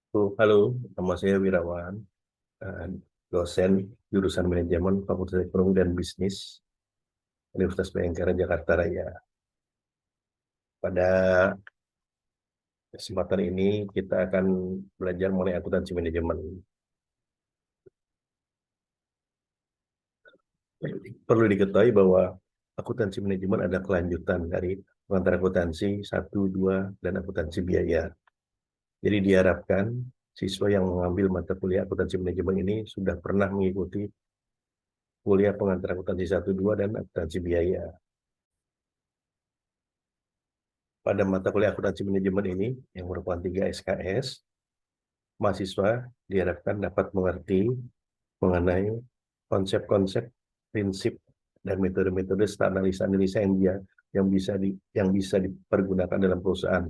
Halo, nama saya Wirawan, eh, dosen jurusan manajemen Fakultas Ekonomi dan Bisnis Universitas Bhayangkara Jakarta Raya. Pada kesempatan ini kita akan belajar mengenai akuntansi manajemen. Perlu diketahui bahwa akuntansi manajemen adalah kelanjutan dari pengantar akuntansi 1, 2, dan akuntansi biaya. Jadi diharapkan siswa yang mengambil mata kuliah akuntansi manajemen ini sudah pernah mengikuti kuliah pengantar akuntansi 1, 2, dan akuntansi biaya. Pada mata kuliah akuntansi manajemen ini, yang merupakan 3 SKS, mahasiswa diharapkan dapat mengerti mengenai konsep-konsep, prinsip, dan metode-metode serta analisa-analisa yang bisa dipergunakan dalam perusahaan.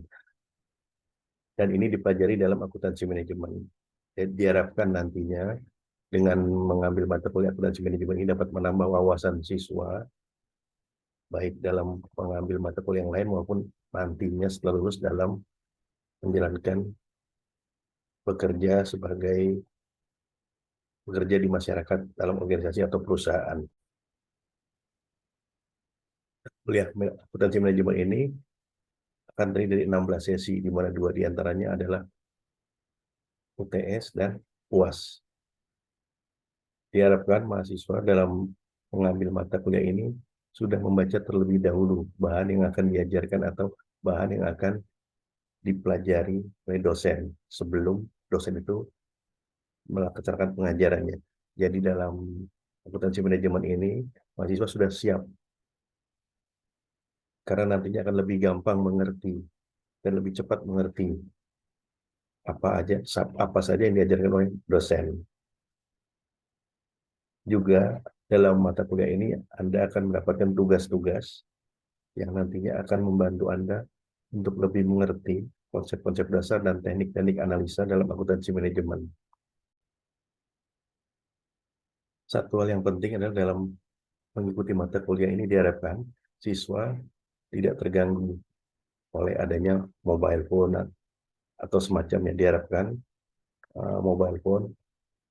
Dan ini dipelajari dalam akuntansi manajemen. Jadi diharapkan nantinya dengan mengambil mata kuliah akuntansi manajemen ini dapat menambah wawasan siswa, baik dalam mengambil mata kuliah yang lain maupun nantinya setelah lulus dalam menjalankan bekerja di masyarakat dalam organisasi atau perusahaan. Kuliah akuntansi manajemen ini akan terdiri dari 16 sesi, di mana 2 diantaranya adalah UTS dan UAS. Diharapkan mahasiswa dalam mengambil mata kuliah ini sudah membaca terlebih dahulu bahan yang akan diajarkan atau bahan yang akan dipelajari oleh dosen sebelum dosen itu melaksanakan pengajarannya. Jadi dalam akuntansi manajemen ini mahasiswa sudah siap karena nantinya akan lebih gampang mengerti dan lebih cepat mengerti apa saja yang diajarkan oleh dosen. Juga dalam mata kuliah ini Anda akan mendapatkan tugas-tugas yang nantinya akan membantu Anda untuk lebih mengerti konsep-konsep dasar dan teknik-teknik analisa dalam akuntansi manajemen. Satu hal yang penting adalah dalam mengikuti mata kuliah ini diharapkan siswa tidak terganggu oleh adanya mobile phone atau semacamnya. Diharapkan mobile phone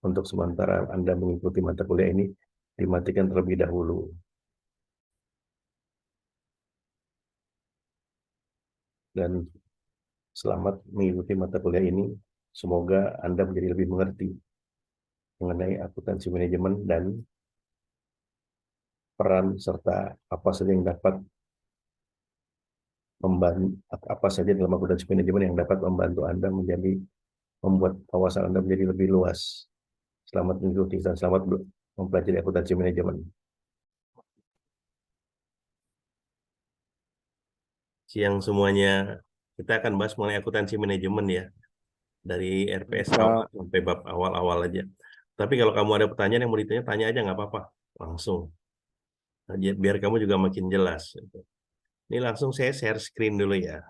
untuk sementara Anda mengikuti mata kuliah ini dimatikan terlebih dahulu. Dan selamat mengikuti mata kuliah ini. Semoga Anda menjadi lebih mengerti mengenai akuntansi manajemen dan peran serta apa saja yang dapat membantu apa saja dalam akuntansi manajemen yang dapat membantu Anda membuat wawasan Anda menjadi lebih luas. Selamat mengikuti dan selamat mempelajari akuntansi manajemen. Siang semuanya, kita akan bahas mengenai akuntansi manajemen ya, dari RPS awal Kak, sampai bab awal-awal aja. Tapi kalau kamu ada pertanyaan yang mau ditanya, tanya aja nggak apa-apa, langsung. Nah, biar kamu juga makin jelas. Ini langsung saya share screen dulu ya.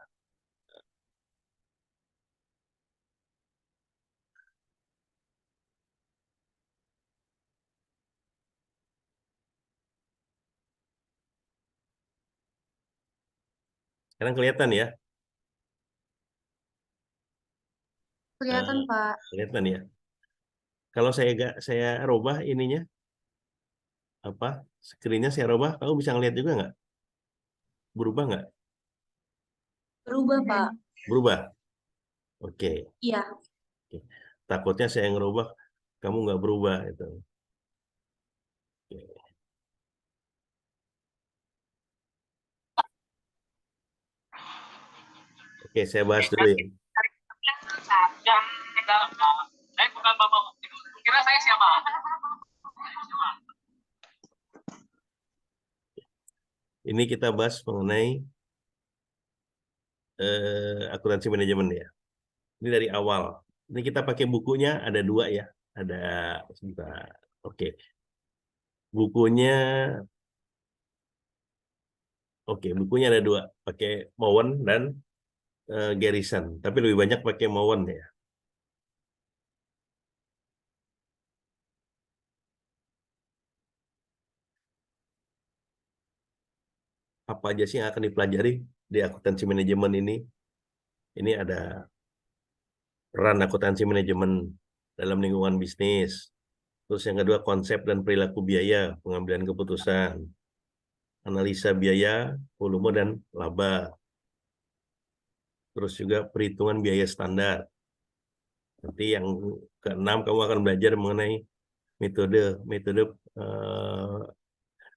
Sekarang kelihatan ya? Eh, Kelihatan, Pak. kelihatan ya. Kalau saya robah ininya apa? Screennya saya robah, kamu bisa ngeliat juga nggak? Berubah nggak? Berubah, Pak. Berubah. Oke. Iya. Oke. Takutnya saya ngerubah, kamu nggak berubah itu. Oke. Oke, saya bahas dulu ya. Yang saya bukan bapak, kira saya siapa? Ini kita bahas mengenai akuntansi manajemen ya. Ini dari awal. Ini kita pakai bukunya ada 2 ya. Ada sebentar. Oke. Bukunya bukunya ada 2. Pakai Mowen dan Garrison. Tapi lebih banyak pakai Mowen ya. Apa aja sih yang akan dipelajari di akuntansi manajemen ini? Ini ada peran akuntansi manajemen dalam lingkungan bisnis. Terus yang kedua, konsep dan perilaku biaya, pengambilan keputusan, analisa biaya, volume dan laba. Terus juga perhitungan biaya standar. Nanti yang keenam, kamu akan belajar mengenai metode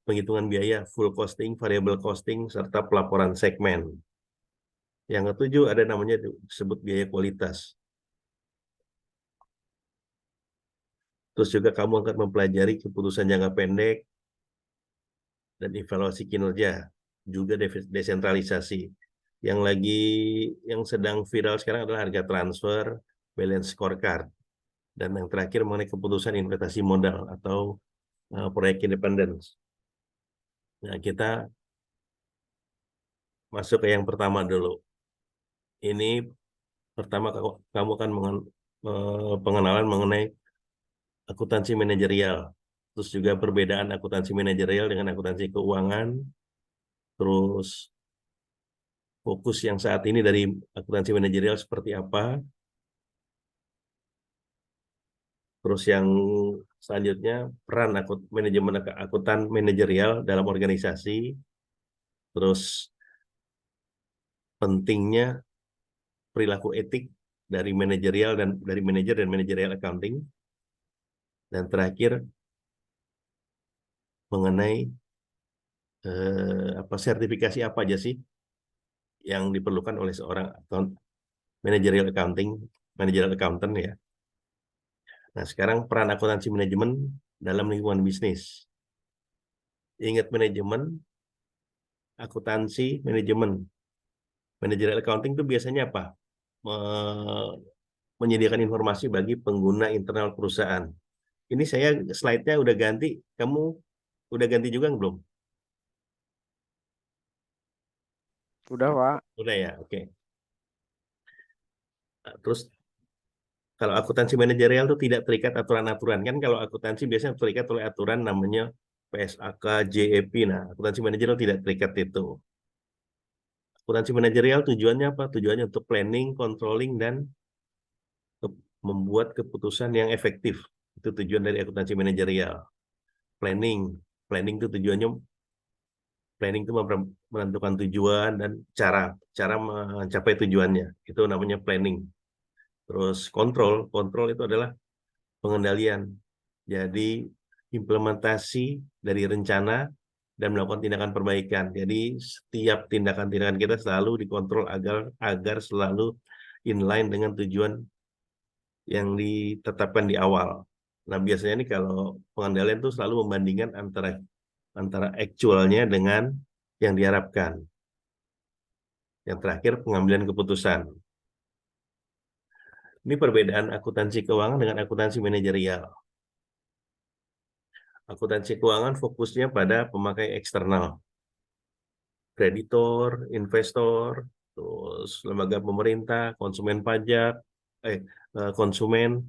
penghitungan biaya, full costing, variable costing, serta pelaporan segmen. Yang ketujuh ada namanya disebut biaya kualitas. Terus juga kamu akan mempelajari keputusan jangka pendek dan evaluasi kinerja, juga desentralisasi. Yang sedang viral sekarang adalah harga transfer, balance scorecard, dan yang terakhir mengenai keputusan investasi modal atau proyek independence. Nah, kita masuk ke yang pertama dulu. Ini pertama kamu akan pengenalan mengenai akuntansi manajerial. Terus juga perbedaan akuntansi manajerial dengan akuntansi keuangan. Terus fokus yang saat ini dari akuntansi manajerial seperti apa. Terus yang selanjutnya peran manajemen akuntan manajerial dalam organisasi. Terus pentingnya perilaku etik dari manajerial dan dari manajer dan manajerial accounting. Dan terakhir mengenai sertifikasi apa aja sih yang diperlukan oleh seorang managerial accountant ya. Nah, sekarang peran akuntansi manajemen dalam lingkungan bisnis. Ingat manajemen, akuntansi, manajemen. Managerial accounting itu biasanya apa? Menyediakan informasi bagi pengguna internal perusahaan. Ini saya slide-nya udah ganti. Kamu udah ganti juga belum? Udah, Pak. Udah ya, oke. Nah, terus kalau akuntansi manajerial itu tidak terikat aturan-aturan. Kan kalau akuntansi biasanya terikat oleh aturan namanya PSAK, JEP. Nah, akuntansi manajerial tidak terikat itu. Akuntansi manajerial tujuannya apa? Tujuannya untuk planning, controlling, dan membuat keputusan yang efektif. Itu tujuan dari akuntansi manajerial. Planning itu tujuannya, planning itu menentukan tujuan dan cara mencapai tujuannya. Itu namanya planning. Terus kontrol itu adalah pengendalian. Jadi implementasi dari rencana dan melakukan tindakan perbaikan. Jadi setiap tindakan-tindakan kita selalu dikontrol agar selalu inline dengan tujuan yang ditetapkan di awal. Nah, biasanya ini kalau pengendalian itu selalu membandingkan antara actualnya dengan yang diharapkan. Yang terakhir, pengambilan keputusan. Ini perbedaan akuntansi keuangan dengan akuntansi manajerial. Akuntansi keuangan fokusnya pada pemakai eksternal, kreditor, investor, terus lembaga pemerintah, konsumen pajak, konsumen,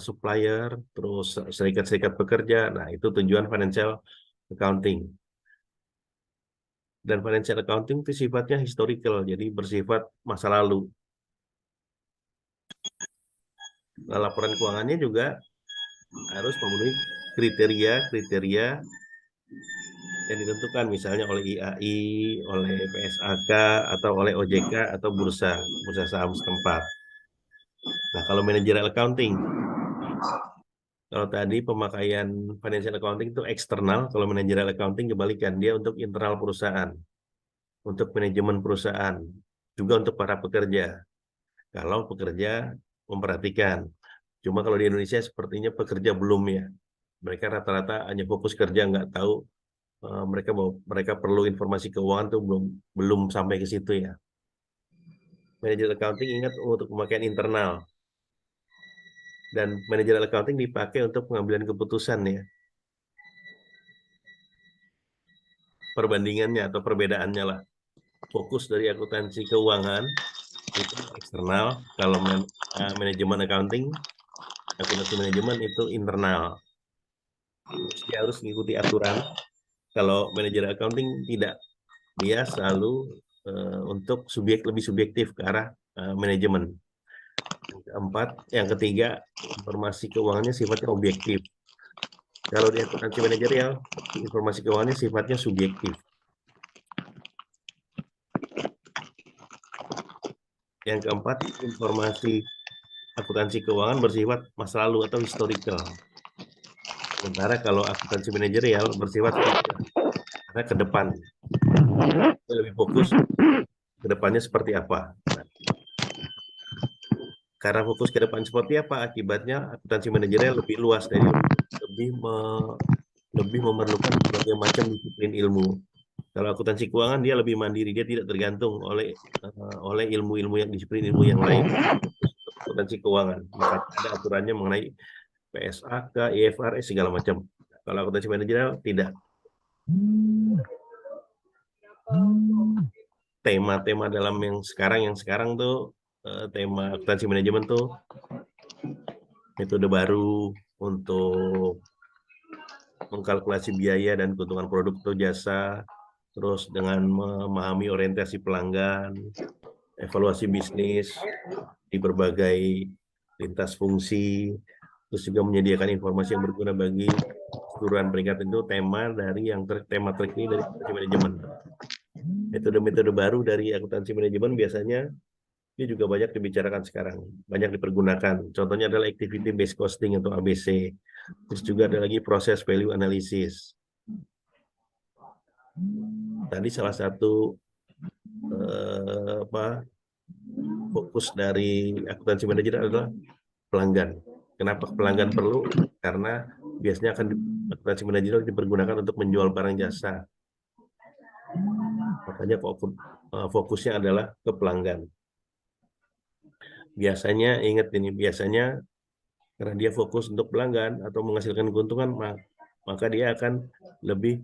supplier, terus serikat-serikat pekerja. Nah, itu tujuan financial accounting. Dan financial accounting itu sifatnya historical, jadi bersifat masa lalu. Nah, laporan keuangannya juga harus memenuhi kriteria yang ditentukan misalnya oleh IAI, oleh PSAK, atau oleh OJK atau bursa saham setempat. Nah, kalau managerial accounting, kalau tadi pemakaian financial accounting itu eksternal, kalau managerial accounting kebalikan, dia untuk internal perusahaan, untuk manajemen perusahaan, juga untuk para pekerja. Kalau pekerja memperhatikan. Cuma kalau di Indonesia sepertinya pekerja belum ya. Mereka rata-rata hanya fokus kerja, nggak tahu mereka perlu informasi keuangan tuh belum sampai ke situ ya. Manajer accounting ingat untuk pemakaian internal. Dan manajer accounting dipakai untuk pengambilan keputusan ya. Perbandingannya atau perbedaannya lah. Fokus dari akuntansi keuangan itu eksternal, kalau manajemen accounting, akuntansi manajemen itu internal. Dia harus mengikuti aturan. Kalau manajer accounting tidak, dia selalu untuk lebih subjektif ke arah manajemen. Yang Yang ketiga, informasi keuangannya sifatnya objektif. Kalau di akuntansi manajerial, informasi keuangannya sifatnya subjektif. Yang keempat, informasi akuntansi keuangan bersifat masa lalu atau historical. Sementara kalau akuntansi manajerial bersifat future, karena ke depan. Dia lebih fokus ke depannya seperti apa. Karena fokus ke depan seperti apa, akibatnya akuntansi manajerial lebih luas, dari lebih memerlukan berbagai macam disiplin ilmu. Kalau akuntansi keuangan dia lebih mandiri, dia tidak tergantung oleh ilmu-ilmu yang disiplin ilmu yang lain. Akuntansi keuangan, maka ada aturannya mengenai PSAK, IFRS segala macam. Kalau akuntansi manajerial tidak. Tema-tema dalam yang sekarang tuh tema akuntansi manajemen tuh metode baru untuk mengkalkulasi biaya dan keuntungan produk atau jasa, terus dengan memahami orientasi pelanggan, evaluasi bisnis di berbagai lintas fungsi, terus juga menyediakan informasi yang berguna bagi keseluruhan peringkat. Itu tema dari tema terkini dari akuntansi manajemen. Metode-metode baru dari akuntansi manajemen biasanya ini juga banyak dibicarakan sekarang, banyak dipergunakan. Contohnya adalah activity based costing atau ABC. Terus juga ada lagi proses value analysis. Tadi salah satu fokus dari akuntansi manajer adalah pelanggan. Kenapa pelanggan perlu? Karena biasanya akuntansi manajer dipergunakan untuk menjual barang jasa. Makanya fokusnya adalah ke pelanggan. Biasanya, ingat ini, biasanya karena dia fokus untuk pelanggan atau menghasilkan keuntungan, maka dia akan lebih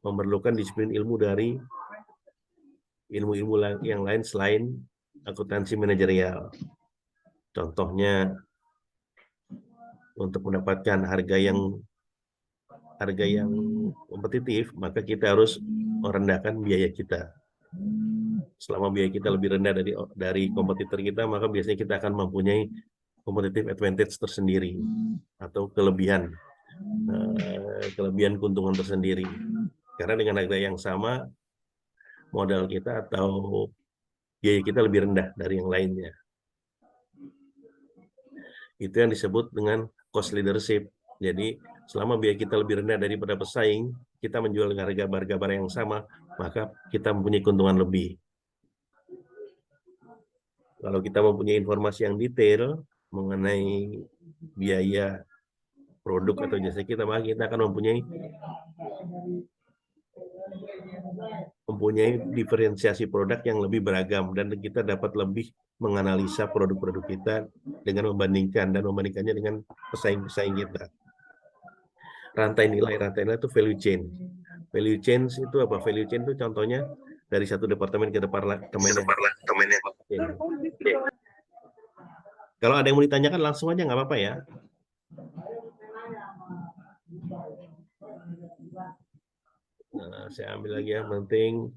memerlukan disiplin ilmu dari ilmu-ilmu yang lain selain akuntansi manajerial. Contohnya, untuk mendapatkan harga yang kompetitif, maka kita harus merendahkan biaya kita. Selama biaya kita lebih rendah dari kompetitor kita, maka biasanya kita akan mempunyai competitive advantage tersendiri atau kelebihan keuntungan tersendiri. Karena dengan harga yang sama, modal kita atau biaya kita lebih rendah dari yang lainnya. Itu yang disebut dengan cost leadership. Jadi selama biaya kita lebih rendah daripada pesaing, kita menjual harga barang yang sama, maka kita mempunyai keuntungan lebih. Kalau kita mempunyai informasi yang detail mengenai biaya produk atau jasa kita, maka kita akan mempunyai diferensiasi produk yang lebih beragam, dan kita dapat lebih menganalisa produk-produk kita dengan membandingkannya dengan pesaing-pesaing kita. Rantai nilai itu value chain. Value chain itu apa? Value chain itu contohnya dari satu departemen ke departemen yang Kalau ada yang mau ditanyakan langsung aja, nggak apa-apa ya. Nah, saya ambil lagi yang penting.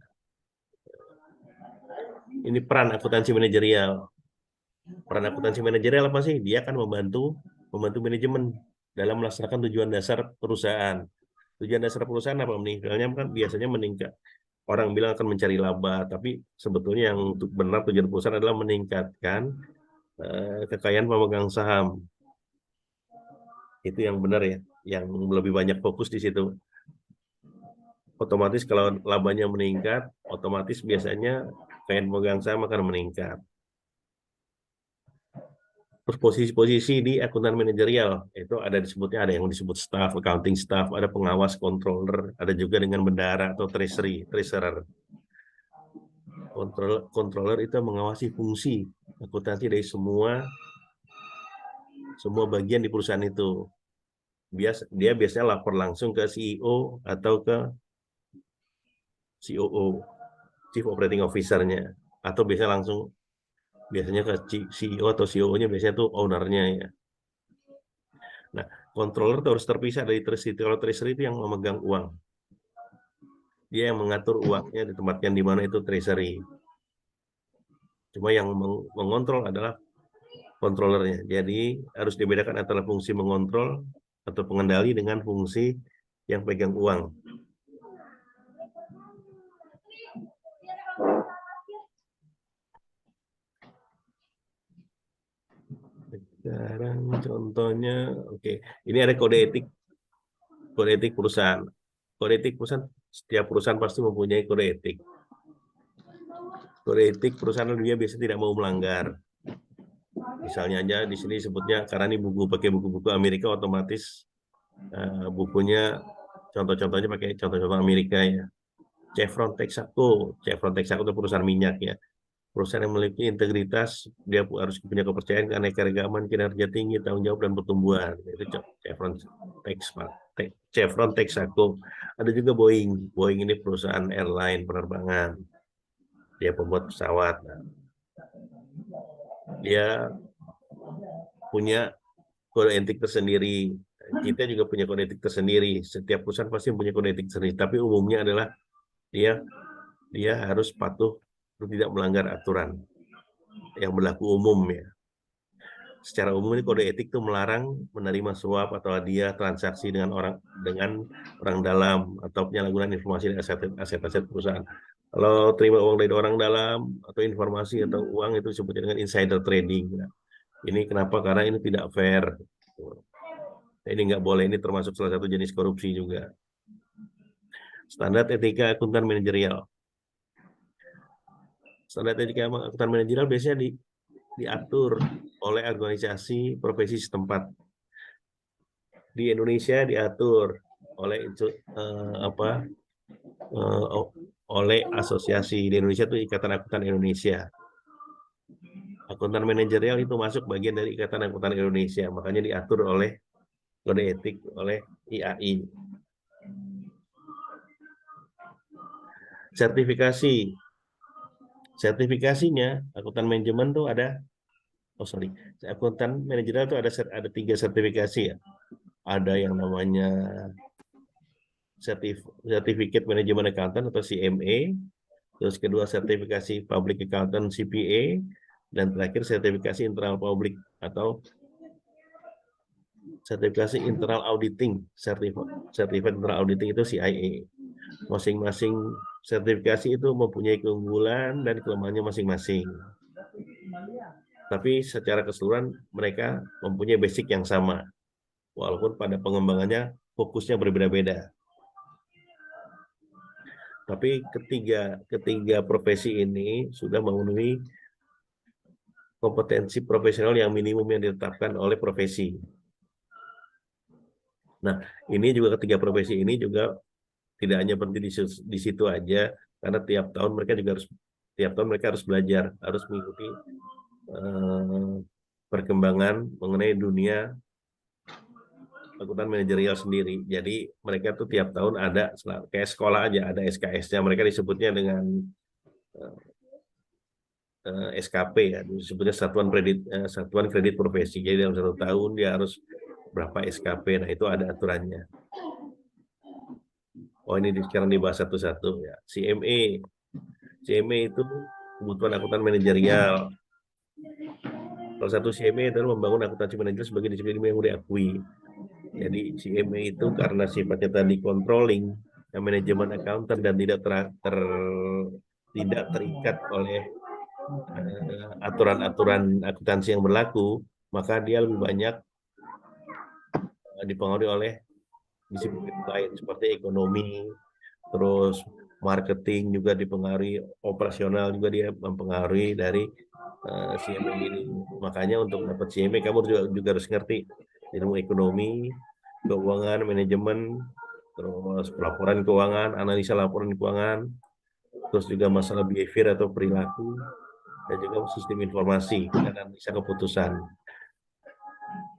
Ini peran akuntansi manajerial. Peran akuntansi manajerial apa sih? Dia akan membantu manajemen dalam melaksanakan tujuan dasar perusahaan. Tujuan dasar perusahaan apa? Meninggalnya kan biasanya meningkat. Orang bilang akan mencari laba, tapi sebetulnya yang benar tujuan perusahaan adalah meningkatkan kekayaan pemegang saham. Itu yang benar ya, yang lebih banyak fokus di situ. Otomatis kalau labanya meningkat, otomatis biasanya kekayaan pemegang saham akan meningkat. Terus posisi-posisi di akuntan manajerial itu ada yang disebut staff, accounting staff, ada pengawas, controller, ada juga dengan bendahara atau treasurer. Controller itu mengawasi fungsi akuntansi dari semua bagian di perusahaan itu. Dia biasanya lapor langsung ke CEO atau ke COO, Chief Operating Officer-nya, atau biasanya ke CEO atau COO-nya, biasanya tuh owner-nya ya. Nah, controller itu harus terpisah dari treasury. Kalau treasury itu yang memegang uang. Dia yang mengatur uangnya ditempatkan di mana, itu treasury. Cuma yang mengontrol adalah controllernya. Jadi harus dibedakan antara fungsi mengontrol atau pengendali dengan fungsi yang pegang uang. Sekarang contohnya, oke, ini ada kode etik perusahaan. Kode etik perusahaan, setiap perusahaan pasti mempunyai kode etik. Kode etik perusahaan dia biasanya tidak mau melanggar. Misalnya aja di sini sebutnya karena ini pakai buku-buku Amerika, otomatis bukunya contoh-contohnya pakai contoh-contoh Amerika ya. Chevron Texaco itu perusahaan minyak ya. Perusahaan yang memiliki integritas, dia harus punya kepercayaan, keanekaragaman, kinerja tinggi, tanggung jawab, dan pertumbuhan. Itu Chevron Texaco. Ada juga Boeing. Boeing ini perusahaan airline penerbangan. Dia pembuat pesawat. Dia punya kode etik tersendiri. Kita juga punya kode etik tersendiri. Setiap perusahaan pasti punya kode etik tersendiri. Tapi umumnya adalah dia harus patuh untuk tidak melanggar aturan yang berlaku umum ya. Secara umum ini kode etik itu melarang menerima suap atau hadiah transaksi dengan orang dalam atau penyalahgunaan informasi dan aset-aset perusahaan. Kalau terima uang dari orang dalam atau informasi atau uang itu disebutnya dengan insider trading. Nah, ini kenapa? Karena ini tidak fair. Ini nggak boleh, ini termasuk salah satu jenis korupsi juga. Standar etika akuntan manajerial. Standar etika akuntan manajerial biasanya diatur oleh organisasi profesi setempat. Di Indonesia diatur oleh oleh asosiasi. Di Indonesia itu Ikatan Akuntan Indonesia. Akuntan manajerial itu masuk bagian dari Ikatan Akuntan Indonesia, makanya diatur oleh kode etik oleh IAI. Sertifikasinya akuntan manajemen tuh ada, akuntan manajerial tuh ada 3 sertifikasi ya. Ada yang namanya Certificate Management Accountant atau CMA, terus kedua sertifikasi Public Accountant CPA, dan terakhir sertifikasi Internal Public atau sertifikasi Internal Auditing, Certificate Internal Auditing itu CIA. Masing-masing sertifikasi itu mempunyai keunggulan dan kelemahannya masing-masing. Tapi secara keseluruhan mereka mempunyai basic yang sama, walaupun pada pengembangannya fokusnya berbeda-beda. Tapi ketiga profesi ini sudah memenuhi kompetensi profesional yang minimum yang ditetapkan oleh profesi. Nah, ini juga ketiga profesi ini juga tidak hanya berhenti di situ aja, karena tiap tahun mereka harus belajar, harus mengikuti perkembangan mengenai dunia akuntan manajerial sendiri. Jadi mereka tuh tiap tahun ada kayak sekolah aja, ada SKS-nya. Mereka disebutnya dengan SKP ya, disebutnya Satuan Kredit Profesi. Jadi dalam 1 tahun dia harus berapa SKP. Nah, itu ada aturannya. Oh, ini sekarang dibahas satu-satu ya. CMA itu kebutuhan akuntan manajerial. Salah satu CMA adalah membangun akuntansi manajerial sebagai disiplin yang diakui. Jadi CMA itu karena sifatnya tadi controlling, manajemen accountant, dan tidak terikat oleh aturan-aturan akuntansi yang berlaku, maka dia lebih banyak dipengaruhi oleh disiplin lain seperti ekonomi, terus marketing juga dipengaruhi, operasional juga dia mempengaruhi dari CMA ini. Makanya untuk dapat CMA kamu juga harus ngerti ilmu ekonomi, keuangan, manajemen, terus pelaporan keuangan, analisa laporan keuangan, terus juga masalah behavior atau perilaku, dan juga sistem informasi dan analisa keputusan.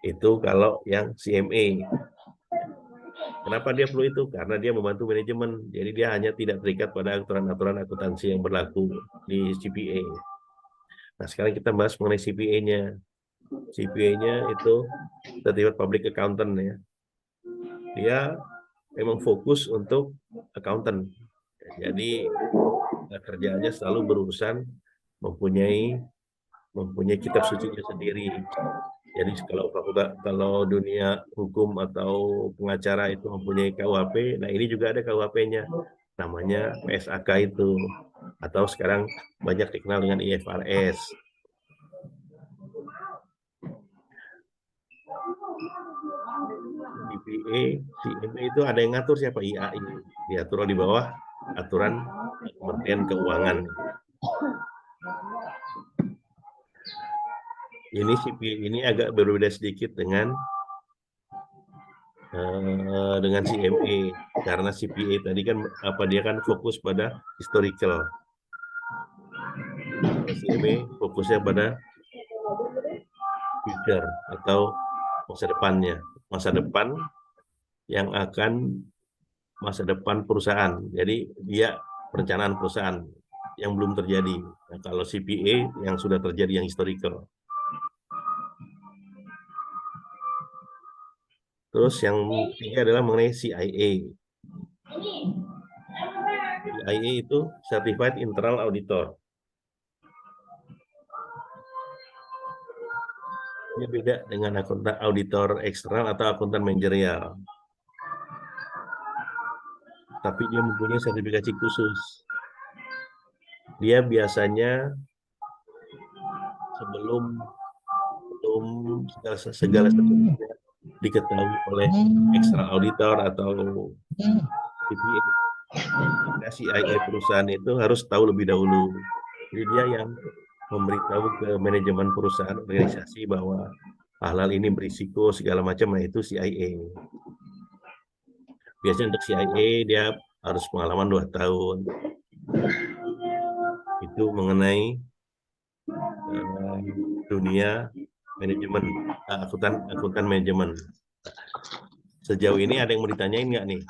Itu kalau yang CMA. Kenapa dia perlu itu? Karena dia membantu manajemen. Jadi dia hanya tidak terikat pada aturan-aturan akuntansi yang berlaku di CPA. Nah, sekarang kita bahas mengenai CPA-nya. CPA-nya itu Certified Public Accountant ya. Dia memang fokus untuk accountant. Jadi kerjaannya selalu berurusan mempunyai mempunyai kitab sucinya sendiri. Jadi kalau dunia hukum atau pengacara itu mempunyai KUHP, nah ini juga ada KUHP-nya, namanya PSAK itu, atau sekarang banyak dikenal dengan IFRS. CPA, CMA itu ada yang ngatur siapa? IAI, diatur di bawah aturan Kementerian Keuangan. Ini CPA ini agak berbeda sedikit dengan CMA, karena CPA tadi kan dia kan fokus pada historical. CMA fokusnya pada future atau masa depannya, masa depan yang akan masa depan perusahaan. Jadi dia perencanaan perusahaan yang belum terjadi. Nah, kalau CPA yang sudah terjadi, yang historical. Terus yang ketiga adalah mengenai CIA. CIA itu Certified Internal Auditor. Dia beda dengan akuntan auditor eksternal atau akuntan manajerial. Tapi dia mempunyai sertifikasi khusus. Dia biasanya sebelum segala sesuatu diketahui oleh external auditor atau CPA. CIA perusahaan itu harus tahu lebih dahulu. Jadi dia yang memberitahu ke manajemen perusahaan organisasi bahwa hal-hal ini berisiko segala macam, nah itu CIA. Biasanya untuk CIA dia harus pengalaman 2 tahun. Itu mengenai dunia manajemen, akuntan manajemen. Sejauh ini ada yang mau ditanyain nggak nih?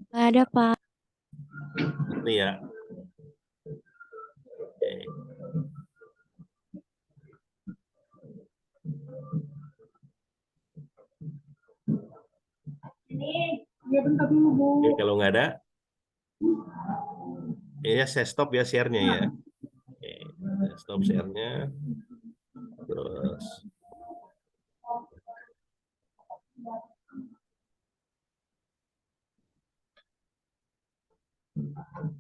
Nggak ada, Pak. Ini ya. Oke. Oke, kalau nggak ada, ya saya stop ya share-nya ya. Oke, saya stop share-nya. Terus